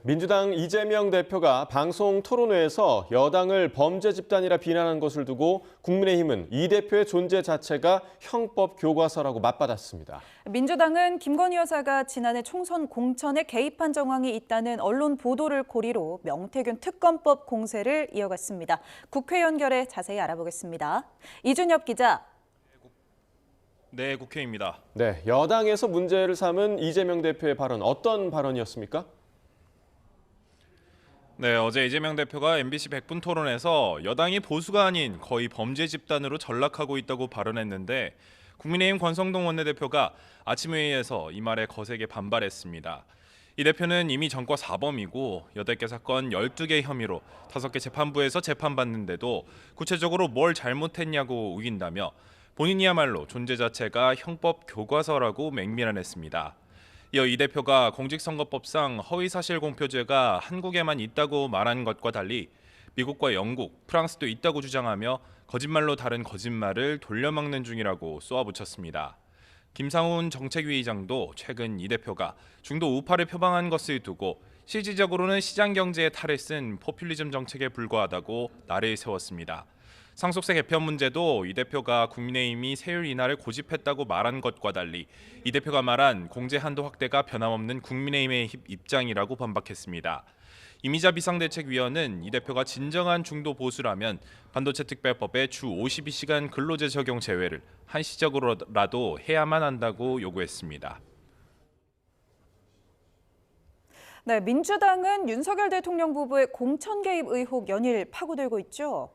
민주당 이재명 대표가 방송 토론회에서 여당을 범죄 집단이라 비난한 것을 두고 국민의힘은 이 대표의 존재 자체가 형법 교과서라고 맞받았습니다. 민주당은 김건희 여사가 지난해 총선 공천에 개입한 정황이 있다는 언론 보도를 고리로 명태균 특검법 공세를 이어갔습니다. 국회 연결해 자세히 알아보겠습니다. 이준엽 기자. 네, 국회입니다. 네, 여당에서 문제를 삼은 이재명 대표의 발언, 어떤 발언이었습니까? 네, 어제 이재명 대표가 MBC 100분 토론에서 여당이 보수가 아닌 거의 범죄 집단으로 전락하고 있다고 발언했는데 국민의힘 권성동 원내대표가 아침 회의에서 이 말에 거세게 반발했습니다. 이 대표는 이미 전과 4범이고 8개 사건 12개 혐의로 5개 재판부에서 재판받는데도 구체적으로 뭘 잘못했냐고 우긴다며 본인이야말로 존재 자체가 형법 교과서라고 맹비난했습니다. 이어 이 대표가 공직선거법상 허위사실 공표죄가 한국에만 있다고 말한 것과 달리 미국과 영국, 프랑스도 있다고 주장하며 거짓말로 다른 거짓말을 돌려막는 중이라고 쏘아붙였습니다. 김상훈 정책위의장도 최근 이 대표가 중도 우파를 표방한 것을 두고 실질적으로는 시장경제에 탈을 쓴 포퓰리즘 정책에 불과하다고 날을 세웠습니다. 상속세 개편 문제도 이 대표가 국민의힘이 세율 인하를 고집했다고 말한 것과 달리 이 대표가 말한 공제 한도 확대가 변함없는 국민의힘의 입장이라고 반박했습니다. 이미자 비상대책위원은 이 대표가 진정한 중도 보수라면 반도체 특별법의 주 52시간 근로제 적용 제외를 한시적으로라도 해야만 한다고 요구했습니다. 네, 민주당은 윤석열 대통령 부부의 공천 개입 의혹 연일 파고들고 있죠.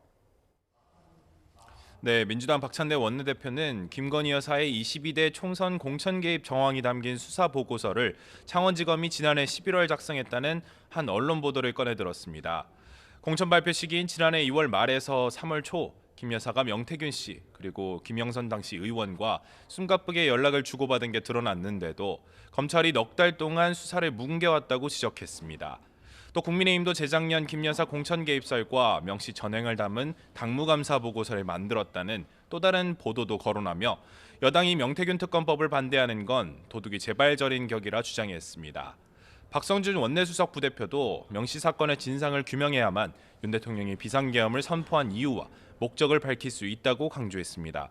네, 민주당 박찬대 원내대표는 김건희 여사의 22대 총선 공천 개입 정황이 담긴 수사 보고서를 창원지검이 지난해 11월 작성했다는 한 언론 보도를 꺼내들었습니다. 공천 발표 시기인 지난해 2월 말에서 3월 초 김 여사가 명태균 씨 그리고 김영선 당시 의원과 숨가쁘게 연락을 주고받은 게 드러났는데도 검찰이 넉 달 동안 수사를 뭉개왔다고 지적했습니다. 또 국민의힘도 재작년 김 여사 공천 개입설과 명시 전횡을 담은 당무감사 보고서를 만들었다는 또 다른 보도도 거론하며 여당이 명태균 특검법을 반대하는 건 도둑이 재발절인 격이라 주장했습니다. 박성준 원내수석 부대표도 명시 사건의 진상을 규명해야만 윤 대통령이 비상계엄을 선포한 이유와 목적을 밝힐 수 있다고 강조했습니다.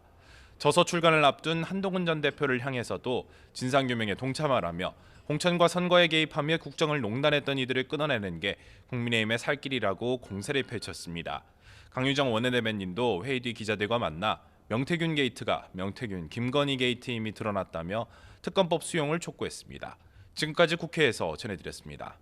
저서 출간을 앞둔 한동훈 전 대표를 향해서도 진상규명에 동참하라며 공천과 선거에 개입하며 국정을 농단했던 이들을 끊어내는 게 국민의힘의 살 길이라고 공세를 펼쳤습니다. 강유정 원내대변인도 회의 뒤 기자들과 만나 명태균 게이트가 명태균, 김건희 게이트임이 드러났다며 특검법 수용을 촉구했습니다. 지금까지 국회에서 전해드렸습니다.